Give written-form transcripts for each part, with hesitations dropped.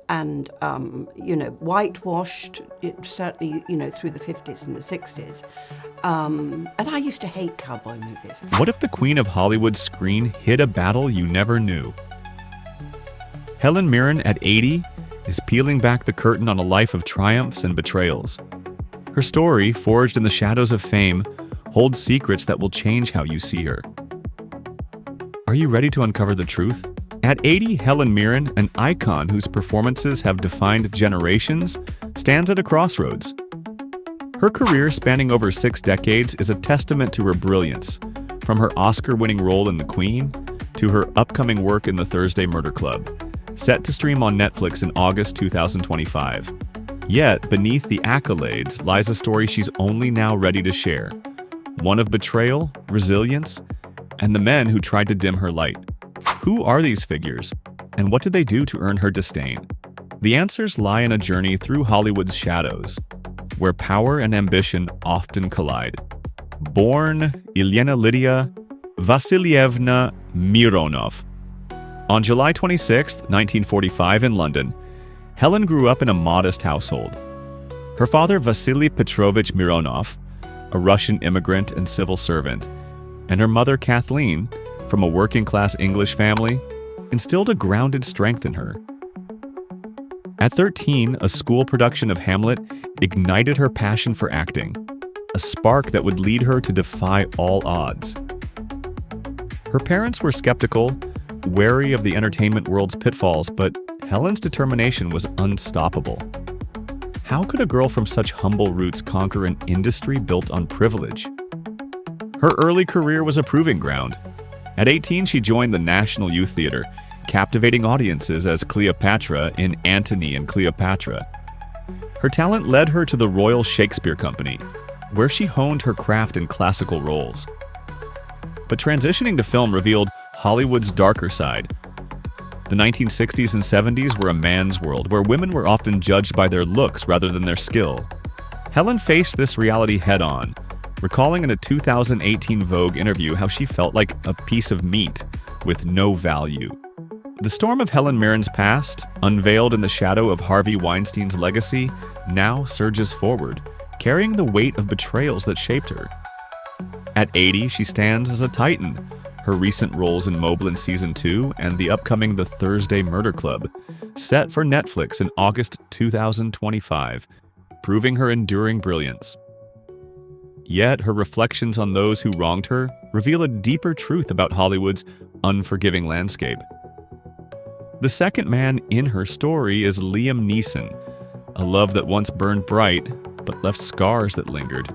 and, whitewashed, certainly, through the 50s and the 60s. And I used to hate cowboy movies. What if the queen of Hollywood's screen hid a battle you never knew? Helen Mirren, at 80, is peeling back the curtain on a life of triumphs and betrayals. Her story, forged in the shadows of fame, holds secrets that will change how you see her. Are you ready to uncover the truth? At 80, Helen Mirren, an icon whose performances have defined generations, stands at a crossroads. Her career, spanning over 6 decades, is a testament to her brilliance, from her Oscar-winning role in The Queen to her upcoming work in The Thursday Murder Club, set to stream on Netflix in August 2025. Yet, beneath the accolades lies a story she's only now ready to share, one of betrayal, resilience, and the men who tried to dim her light. Who are these figures, and what did they do to earn her disdain? The answers lie in a journey through Hollywood's shadows, where power and ambition often collide. Born Elena Lydia Vasilyevna Mironov. On July 26, 1945 in London, Helen grew up in a modest household. Her father, Vasily Petrovich Mironov, a Russian immigrant and civil servant, and her mother, Kathleen, from a working-class English family, instilled a grounded strength in her. At 13, a school production of Hamlet ignited her passion for acting, a spark that would lead her to defy all odds. Her parents were skeptical, wary of the entertainment world's pitfalls, but Helen's determination was unstoppable. How could a girl from such humble roots conquer an industry built on privilege? Her early career was a proving ground. At 18, she joined the National Youth Theatre, captivating audiences as Cleopatra in Antony and Cleopatra. Her talent led her to the Royal Shakespeare Company, where she honed her craft in classical roles. But transitioning to film revealed Hollywood's darker side. The 1960s and 70s were a man's world, where women were often judged by their looks rather than their skill. Helen faced this reality head-on, recalling in a 2018 Vogue interview how she felt like a piece of meat with no value. The storm of Helen Mirren's past, unveiled in the shadow of Harvey Weinstein's legacy, now surges forward, carrying the weight of betrayals that shaped her. At 80, she stands as a titan, her recent roles in Moblin Season 2 and the upcoming The Thursday Murder Club, set for Netflix in August 2025, proving her enduring brilliance. Yet, her reflections on those who wronged her reveal a deeper truth about Hollywood's unforgiving landscape. The second man in her story is Liam Neeson, a love that once burned bright, but left scars that lingered.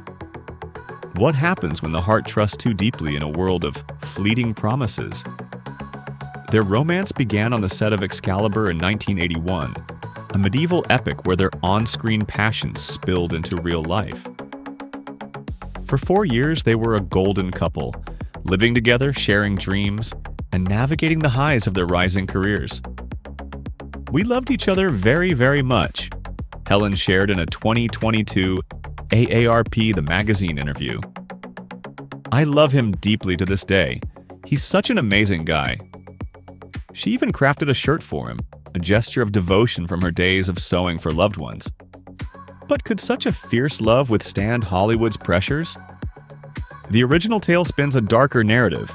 What happens when the heart trusts too deeply in a world of fleeting promises? Their romance began on the set of Excalibur in 1981, a medieval epic where their on-screen passions spilled into real life. For 4 years, they were a golden couple, living together, sharing dreams, and navigating the highs of their rising careers. "We loved each other very, very much," Helen shared in a 2022 AARP The Magazine interview. "I love him deeply to this day. He's such an amazing guy." She even crafted a shirt for him, a gesture of devotion from her days of sewing for loved ones. But could such a fierce love withstand Hollywood's pressures? The original tale spins a darker narrative.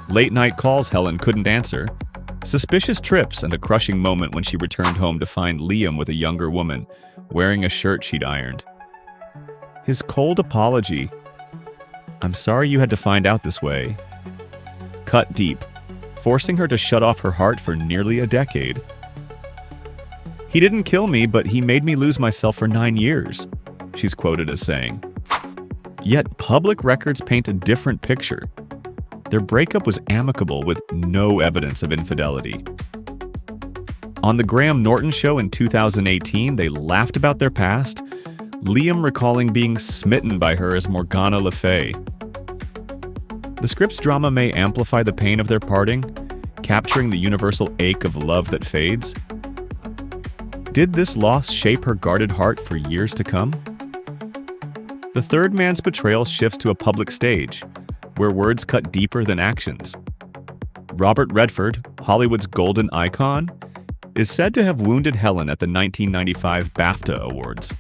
Late-night calls Helen couldn't answer, suspicious trips, and a crushing moment when she returned home to find Liam with a younger woman, wearing a shirt she'd ironed. His cold apology, "I'm sorry you had to find out this way," cut deep, forcing her to shut off her heart for nearly a decade. "He didn't kill me, but he made me lose myself for 9 years," she's quoted as saying. Yet public records paint a different picture. Their breakup was amicable with no evidence of infidelity. On The Graham Norton Show in 2018, they laughed about their past, Liam recalling being smitten by her as Morgana Le Fay. The script's drama may amplify the pain of their parting, capturing the universal ache of love that fades. Did this loss shape her guarded heart for years to come? The third man's betrayal shifts to a public stage, where words cut deeper than actions. Robert Redford, Hollywood's golden icon, is said to have wounded Helen at the 1995 BAFTA Awards.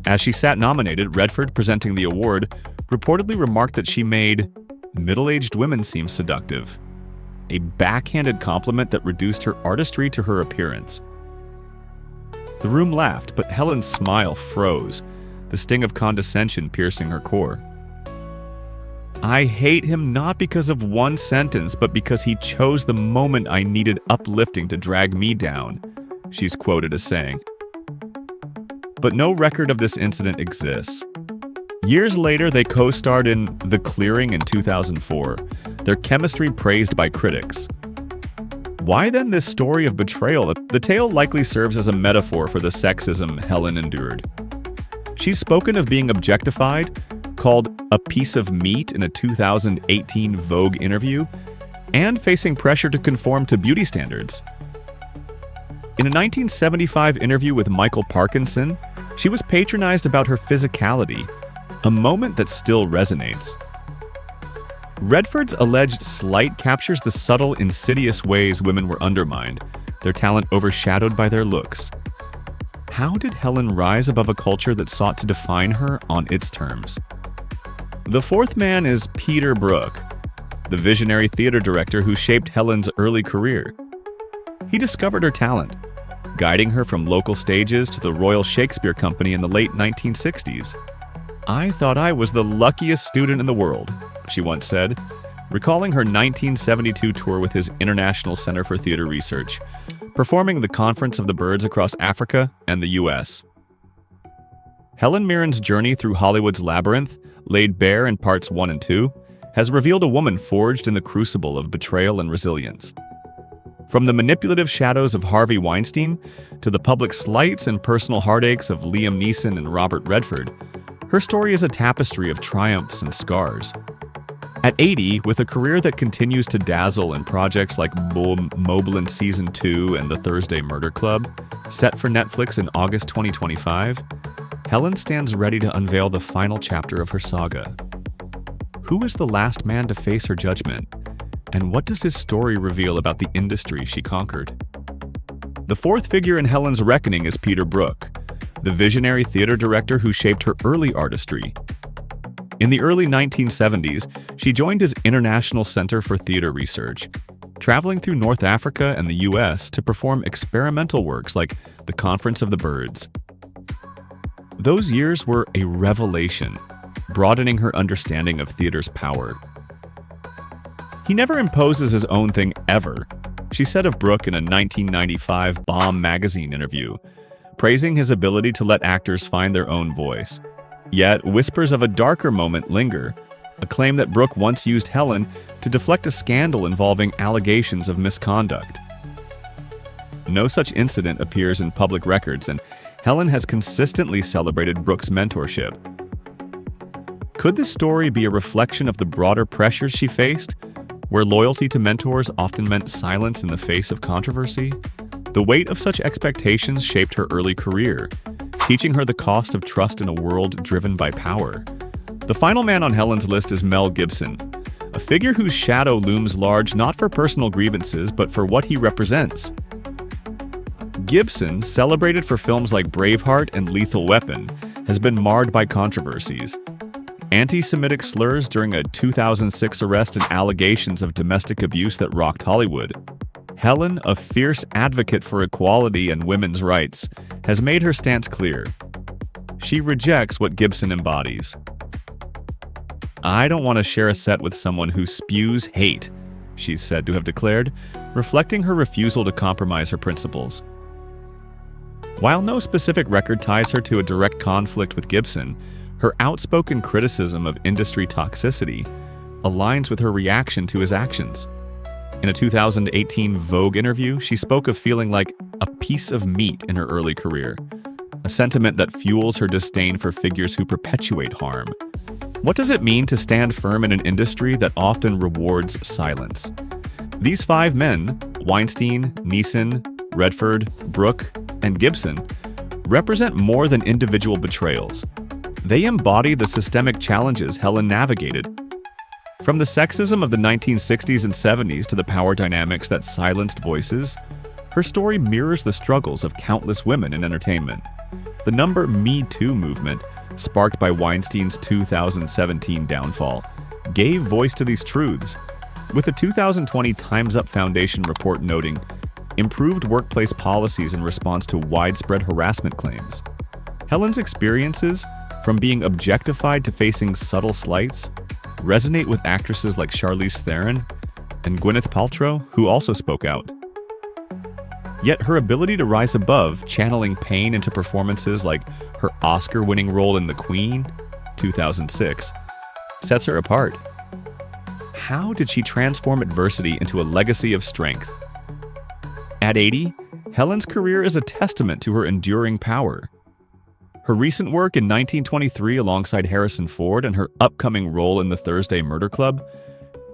As she sat nominated, Redford, presenting the award, reportedly remarked that she made middle-aged women seem seductive, a backhanded compliment that reduced her artistry to her appearance. The room laughed, but Helen's smile froze, the sting of condescension piercing her core. "I hate him not because of one sentence, but because he chose the moment I needed uplifting to drag me down," she's quoted as saying. But no record of this incident exists. Years later, they co-starred in The Clearing in 2004, their chemistry praised by critics. Why then this story of betrayal? The tale likely serves as a metaphor for the sexism Helen endured. She's spoken of being objectified, called a piece of meat in a 2018 Vogue interview, and facing pressure to conform to beauty standards. In a 1975 interview with Michael Parkinson, she was patronized about her physicality, a moment that still resonates. Redford's alleged slight captures the subtle, insidious ways women were undermined, their talent overshadowed by their looks. How did Helen rise above a culture that sought to define her on its terms? The fourth man is Peter Brook, the visionary theater director who shaped Helen's early career. He discovered her talent, guiding her from local stages to the Royal Shakespeare Company in the late 1960s. "I thought I was the luckiest student in the world," she once said, recalling her 1972 tour with his International Center for Theater Research, performing the Conference of the Birds across Africa and the U.S. Helen Mirren's journey through Hollywood's labyrinth, laid bare in parts 1 and 2, has revealed a woman forged in the crucible of betrayal and resilience. From the manipulative shadows of Harvey Weinstein to the public slights and personal heartaches of Liam Neeson and Robert Redford, her story is a tapestry of triumphs and scars. At 80, with a career that continues to dazzle in projects like Moblin Season 2 and The Thursday Murder Club, set for Netflix in August 2025, Helen stands ready to unveil the final chapter of her saga. Who is the last man to face her judgment? And what does his story reveal about the industry she conquered? The fourth figure in Helen's reckoning is Peter Brook, the visionary theater director who shaped her early artistry. In the early 1970s, she joined his International Center for Theater Research, traveling through North Africa and the US to perform experimental works like The Conference of the Birds. Those years were a revelation, broadening her understanding of theater's power. "He never imposes his own thing ever," she said of Brook in a 1995 Bomb magazine interview, praising his ability to let actors find their own voice. Yet, whispers of a darker moment linger, a claim that Brook once used Helen to deflect a scandal involving allegations of misconduct. No such incident appears in public records, and Helen has consistently celebrated Brook's mentorship. Could this story be a reflection of the broader pressures she faced, where loyalty to mentors often meant silence in the face of controversy? The weight of such expectations shaped her early career, teaching her the cost of trust in a world driven by power. The final man on Helen's list is Mel Gibson, a figure whose shadow looms large not for personal grievances, but for what he represents. Gibson, celebrated for films like Braveheart and Lethal Weapon, has been marred by controversies. Anti-Semitic slurs during a 2006 arrest and allegations of domestic abuse that rocked Hollywood. Helen, a fierce advocate for equality and women's rights, has made her stance clear. She rejects what Gibson embodies. "I don't want to share a set with someone who spews hate," she's said to have declared, reflecting her refusal to compromise her principles. While no specific record ties her to a direct conflict with Gibson, her outspoken criticism of industry toxicity aligns with her reaction to his actions. In a 2018 Vogue interview, she spoke of feeling like a piece of meat in her early career, a sentiment that fuels her disdain for figures who perpetuate harm. What does it mean to stand firm in an industry that often rewards silence? These 5 men, Weinstein, Neeson, Redford, Brook, and Gibson, represent more than individual betrayals. They embody the systemic challenges Helen navigated. From the sexism of the 1960s and 70s to the power dynamics that silenced voices, Her story mirrors the struggles of countless women in entertainment. The Me Too movement, sparked by Weinstein's 2017 downfall, gave voice to these truths, with the 2020 Time's Up Foundation report noting improved workplace policies in response to widespread harassment claims. Helen's experiences, from being objectified to facing subtle slights, resonate with actresses like Charlize Theron and Gwyneth Paltrow, who also spoke out. Yet her ability to rise above, channeling pain into performances like her Oscar-winning role in The Queen, 2006, sets her apart. How did she transform adversity into a legacy of strength? At 80, Helen's career is a testament to her enduring power. Her recent work in 1923 alongside Harrison Ford and her upcoming role in The Thursday Murder Club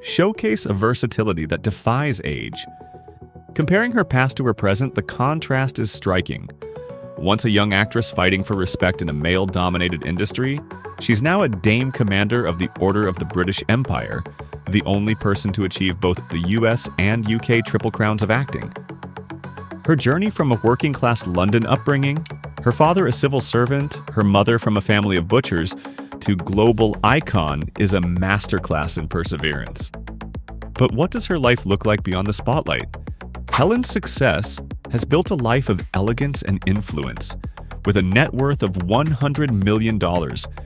showcase a versatility that defies age. Comparing her past to her present, the contrast is striking. Once a young actress fighting for respect in a male-dominated industry, she's now a Dame Commander of the Order of the British Empire, the only person to achieve both the US and UK Triple Crowns of acting. Her journey from a working-class London upbringing, her father a civil servant, her mother from a family of butchers, to global icon is a masterclass in perseverance. But what does her life look like beyond the spotlight? Helen's success has built a life of elegance and influence, with a net worth of $100 million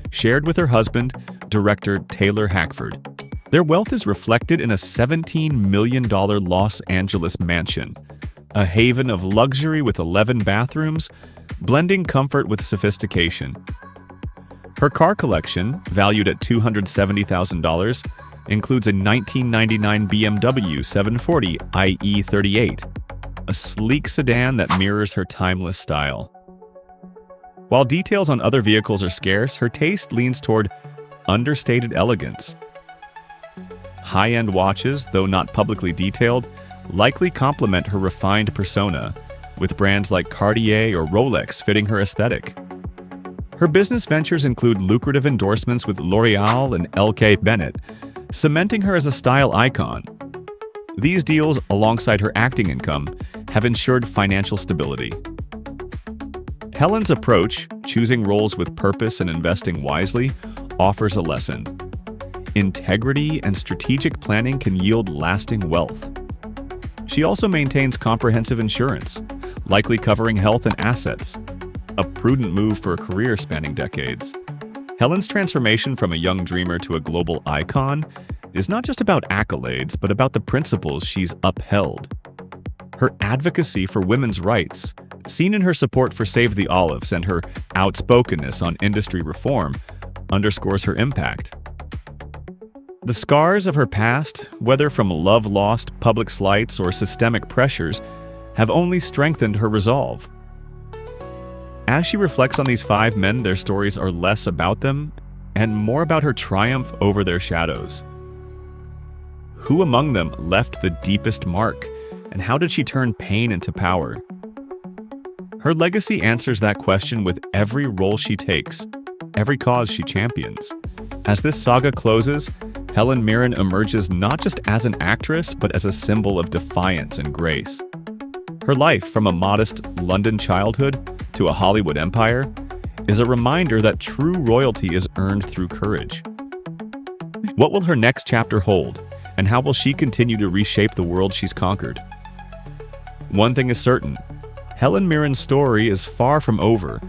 shared with her husband, director Taylor Hackford. Their wealth is reflected in a $17 million Los Angeles mansion, a haven of luxury with 11 bathrooms, blending comfort with sophistication. Her car collection, valued at $270,000, includes a 1999 BMW 740 IE38, a sleek sedan that mirrors her timeless style. While details on other vehicles are scarce, her taste leans toward understated elegance. High-end watches, though not publicly detailed, likely complement her refined persona, with brands like Cartier or Rolex fitting her aesthetic. Her business ventures include lucrative endorsements with L'Oreal and LK Bennett, cementing her as a style icon. These deals, alongside her acting income, have ensured financial stability. Helen's approach, choosing roles with purpose and investing wisely, offers a lesson. Integrity and strategic planning can yield lasting wealth. She also maintains comprehensive insurance, likely covering health and assets, a prudent move for a career spanning decades. Helen's transformation from a young dreamer to a global icon is not just about accolades, but about the principles she's upheld. Her advocacy for women's rights, seen in her support for Save the Olives and her outspokenness on industry reform, underscores her impact. The scars of her past, whether from love lost, public slights, or systemic pressures, have only strengthened her resolve. As she reflects on these 5 men, their stories are less about them and more about her triumph over their shadows. Who among them left the deepest mark, and how did she turn pain into power? Her legacy answers that question with every role she takes, every cause she champions. As this saga closes, Helen Mirren emerges not just as an actress, but as a symbol of defiance and grace. Her life, from a modest London childhood to a Hollywood empire, is a reminder that true royalty is earned through courage. What will her next chapter hold, and how will she continue to reshape the world she's conquered? One thing is certain, Helen Mirren's story is far from over,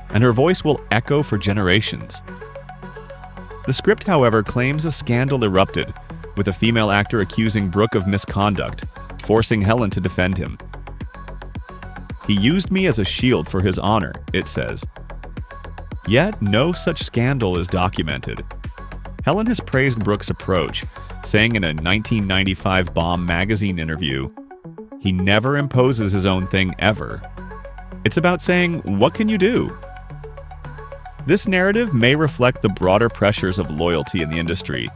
and her voice will echo for generations. The script, however, claims a scandal erupted, with a female actor accusing Brooke of misconduct, forcing Helen to defend him. "He used me as a shield for his honor," it says. Yet, no such scandal is documented. Helen has praised Brooke's approach, saying in a 1995 Bomb magazine interview, "He never imposes his own thing ever. It's about saying, what can you do?" This narrative may reflect the broader pressures of loyalty in the industry,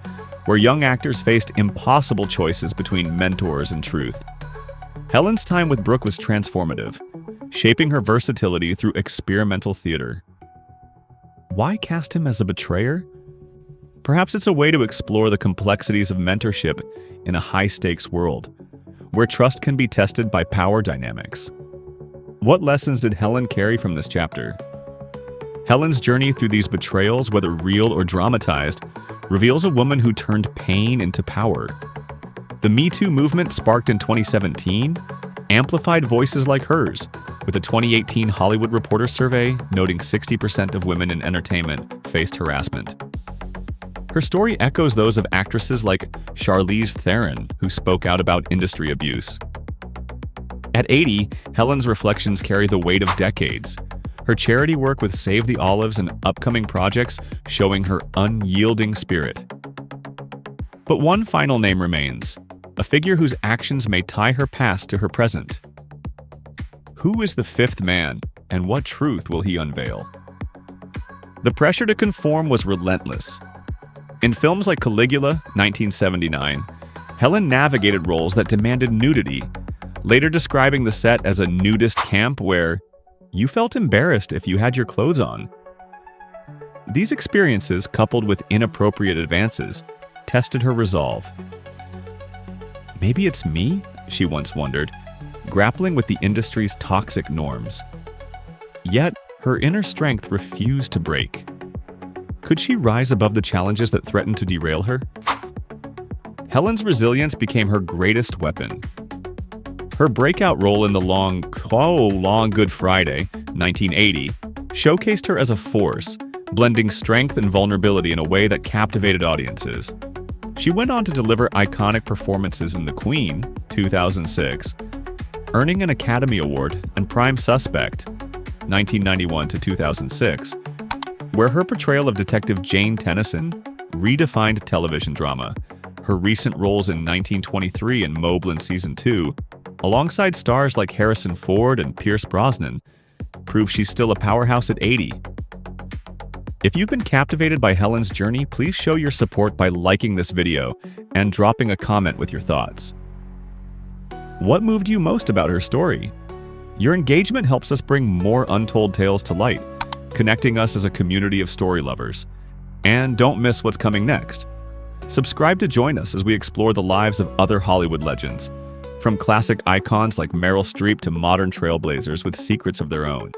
where young actors faced impossible choices between mentors and truth. Helen's time with Brooke was transformative, shaping her versatility through experimental theater. Why cast him as a betrayer? Perhaps it's a way to explore the complexities of mentorship in a high-stakes world, where trust can be tested by power dynamics. What lessons did Helen carry from this chapter? Helen's journey through these betrayals, whether real or dramatized, reveals a woman who turned pain into power. The Me Too movement, sparked in 2017, amplified voices like hers, with a 2018 Hollywood Reporter survey noting 60% of women in entertainment faced harassment. Her story echoes those of actresses like Charlize Theron, who spoke out about industry abuse. At 80, Helen's reflections carry the weight of decades. Her charity work with Save the Olives and upcoming projects showing her unyielding spirit. But one final name remains, a figure whose actions may tie her past to her present. Who is the fifth man, and what truth will he unveil? The pressure to conform was relentless. In films like Caligula, 1979, Helen navigated roles that demanded nudity, later describing the set as a nudist camp where you felt embarrassed if you had your clothes on. These experiences, coupled with inappropriate advances, tested her resolve. Maybe it's me, she once wondered, grappling with the industry's toxic norms. Yet, her inner strength refused to break. Could she rise above the challenges that threatened to derail her? Helen's resilience became her greatest weapon. Her breakout role in the Long Good Friday, 1980, showcased her as a force, blending strength and vulnerability in a way that captivated audiences. She went on to deliver iconic performances in The Queen, 2006, earning an Academy Award, and Prime Suspect, 1991 to 2006, where her portrayal of Detective Jane Tennyson redefined television drama. Her recent roles in 1923 and Moblin Season 2, alongside stars like Harrison Ford and Pierce Brosnan, prove she's still a powerhouse at 80. If you've been captivated by Helen's journey, please show your support by liking this video and dropping a comment with your thoughts. What moved you most about her story? Your engagement helps us bring more untold tales to light, connecting us as a community of story lovers. And don't miss what's coming next. Subscribe to join us as we explore the lives of other Hollywood legends, from classic icons like Meryl Streep to modern trailblazers with secrets of their own.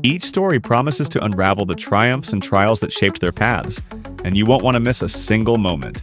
Each story promises to unravel the triumphs and trials that shaped their paths, and you won't want to miss a single moment.